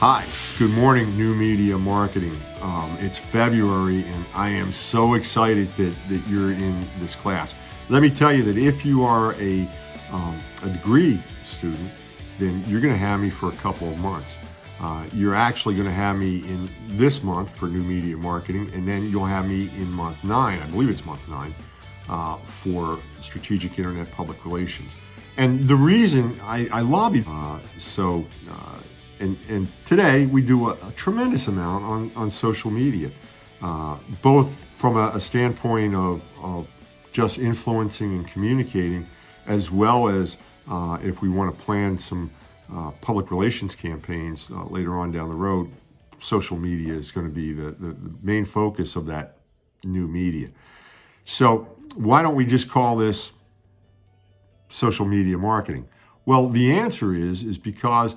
Hi, good morning, New Media Marketing. It's February, and I am so excited that you're in this class. Let me tell you that if you are a degree student, then you're going to have me for a couple of months. You're actually going to have me in this month for New Media Marketing, and then you'll have me in month 9, I believe it's month 9, for Strategic Internet Public Relations. And the reason I lobbied and today we do a tremendous amount on social media, both from a standpoint of just influencing and communicating, as well as if we want to plan some public relations campaigns later on down the road. Social media is going to be the main focus of that new media. So why don't we just call this social media marketing? Well, the answer is because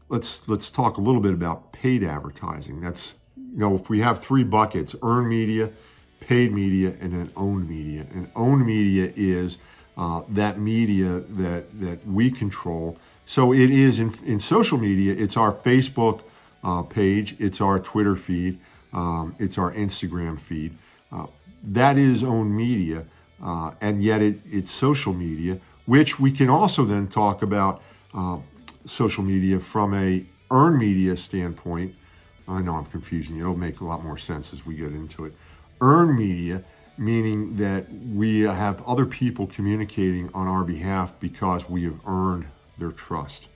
let's talk a little bit about paid advertising. That's, if we have 3 buckets: earned media, paid media, and then owned media. And owned media is that media that we control. So it is in social media, it's our Facebook page, it's our Twitter feed, it's our Instagram feed. That is owned media, and yet it's social media, which we can also then talk about social media from a earned media standpoint. I know I'm confusing you. It'll make a lot more sense as we get into it. Earned media, meaning that we have other people communicating on our behalf because we have earned their trust.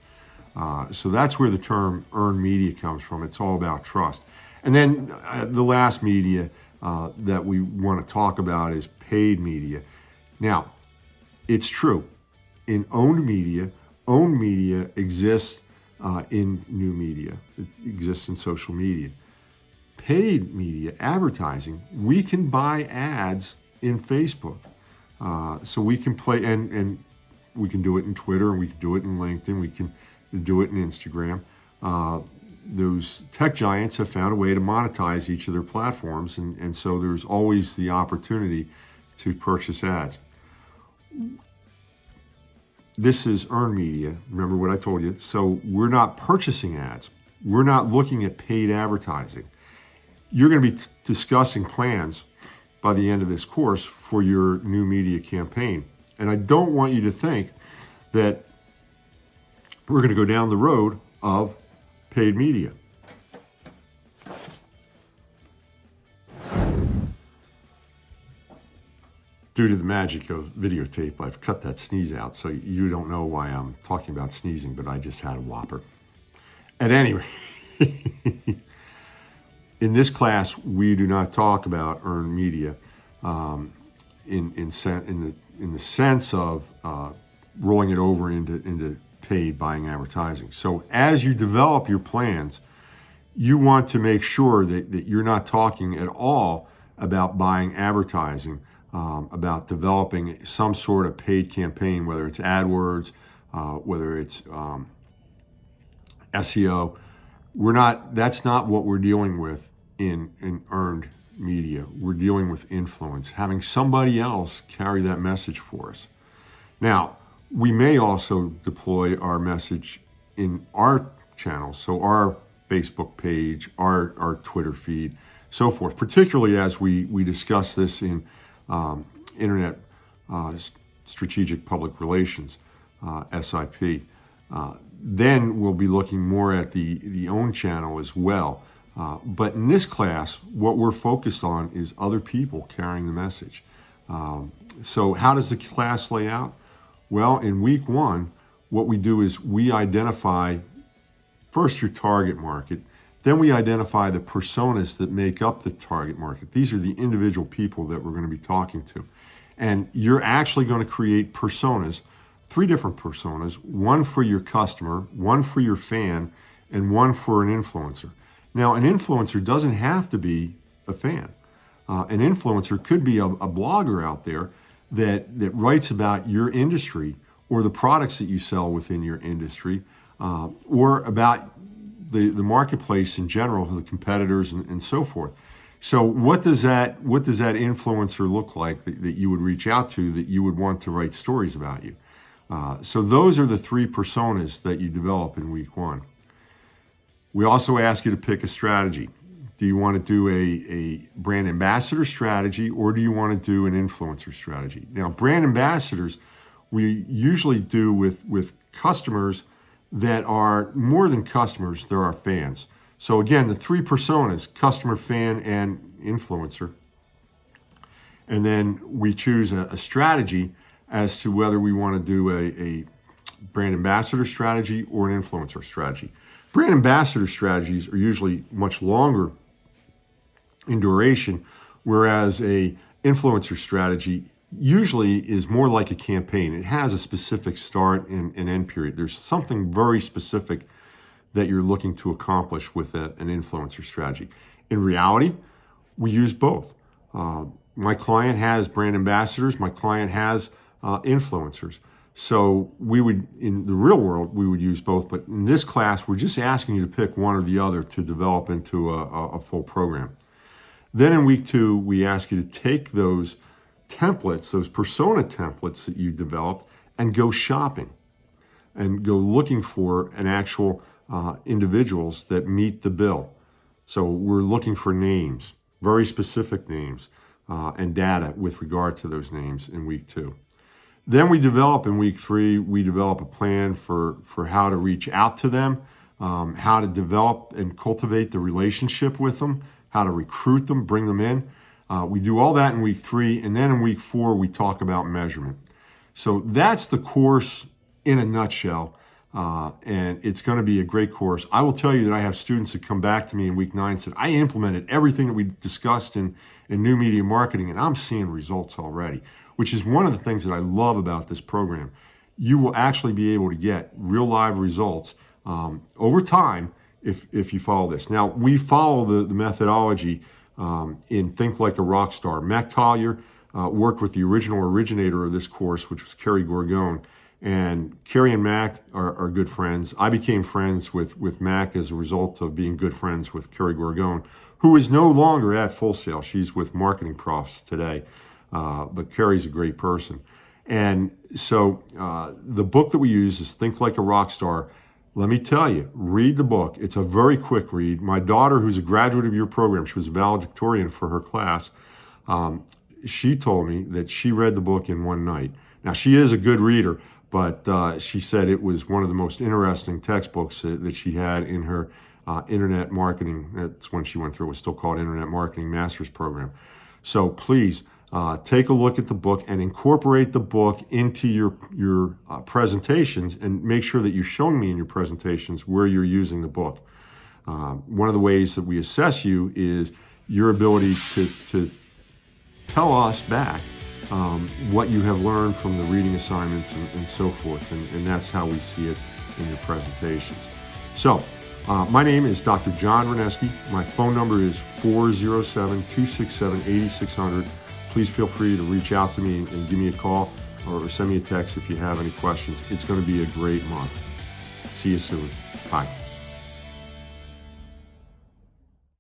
So that's where the term earned media comes from. It's all about trust. And then the last media that we want to talk about is paid media. Now, it's true. In owned media exists in new media. It exists in social media. Paid media, advertising, we can buy ads in Facebook. So we can play, and we can do it in Twitter, and we can do it in LinkedIn, we can do it in Instagram. Those tech giants have found a way to monetize each of their platforms, and so there's always the opportunity to purchase ads. This is earned media. Remember what I told you. So we're not purchasing ads. We're not looking at paid advertising. You're going to be discussing plans by the end of this course for your new media campaign. And I don't want you to think that we're going to go down the road of paid media. Due to the magic of videotape, I've cut that sneeze out, so you don't know why I'm talking about sneezing, but I just had a whopper. At any rate, in this class, we do not talk about earned media in the sense of rolling it over into paid buying advertising. So as you develop your plans, you want to make sure that you're not talking at all about buying advertising, about developing some sort of paid campaign, whether it's AdWords, whether it's SEO. That's not what we're dealing with in earned media. We're dealing with influence, having somebody else carry that message for us. Now, we may also deploy our message in our channels, so our Facebook page, our Twitter feed, so forth, particularly as we discuss this in Internet Strategic Public Relations, SIP. Then we'll be looking more at the own channel as well. But in this class, what we're focused on is other people carrying the message. So how does the class lay out? Well, in week 1, what we do is we identify first your target market. Then we identify the personas that make up the target market. These are the individual people that we're going to be talking to. And you're actually going to create personas, 3 different personas, one for your customer, one for your fan, and one for an influencer. Now, an influencer doesn't have to be a fan. An influencer could be a blogger out there that writes about your industry or the products that you sell within your industry, or about the marketplace in general, the competitors and so forth. So what does that influencer look like that you would reach out to, that you would want to write stories about you? So those are the 3 personas that you develop in week 1. We also ask you to pick a strategy. Do you want to do a brand ambassador strategy, or do you want to do an influencer strategy? Now, brand ambassadors, we usually do with customers that are more than customers, they're our fans. So again, the 3 personas, customer, fan, and influencer. And then we choose a strategy as to whether we want to do a brand ambassador strategy or an influencer strategy. Brand ambassador strategies are usually much longer in duration, whereas a influencer strategy usually is more like a campaign. It has a specific start and end period. There's something very specific that you're looking to accomplish with an influencer strategy. In reality, we use both. My client has brand ambassadors. My client has influencers. So we would, in the real world, we would use both. But in this class, we're just asking you to pick one or the other to develop into a full program. Then in week 2, we ask you to take those templates, those persona templates that you developed, and go shopping and go looking for an actual individuals that meet the bill. So we're looking for names, very specific names, and data with regard to those names in week 2. Then we develop in week 3, we develop a plan for how to reach out to them, how to develop and cultivate the relationship with them, how to recruit them, bring them in. We do all that in week 3, and then in week 4, we talk about measurement. So that's the course in a nutshell, and it's going to be a great course. I will tell you that I have students that come back to me in week 9 and said, I implemented everything that we discussed in new media marketing, and I'm seeing results already, which is one of the things that I love about this program. You will actually be able to get real live results over time if you follow this. Now, we follow the methodology in Think Like a Rockstar. Matt Collier worked with the original originator of this course, which was Kerry Gorgone. And Kerry and Mac are good friends. I became friends with Mac as a result of being good friends with Kerry Gorgone, who is no longer at Full Sail. She's with Marketing Profs today. But Kerry's a great person. And so the book that we use is Think Like a Rockstar. Let me tell you, read the book. It's a very quick read. My daughter, who's a graduate of your program, she was a valedictorian for her class, she told me that she read the book in one night. Now, she is a good reader, but she said it was one of the most interesting textbooks that she had in her internet marketing. That's when she went through. It was still called Internet Marketing Master's Program. So please take a look at the book and incorporate the book into your presentations, and make sure that you're showing me in your presentations where you're using the book. One of the ways that we assess you is your ability to tell us back what you have learned from the reading assignments and so forth, and that's how we see it in your presentations. So, my name is Dr. John Reneski. My phone number is 407-267-8600. Please feel free to reach out to me and give me a call or send me a text if you have any questions. It's going to be a great month. See you soon. Bye.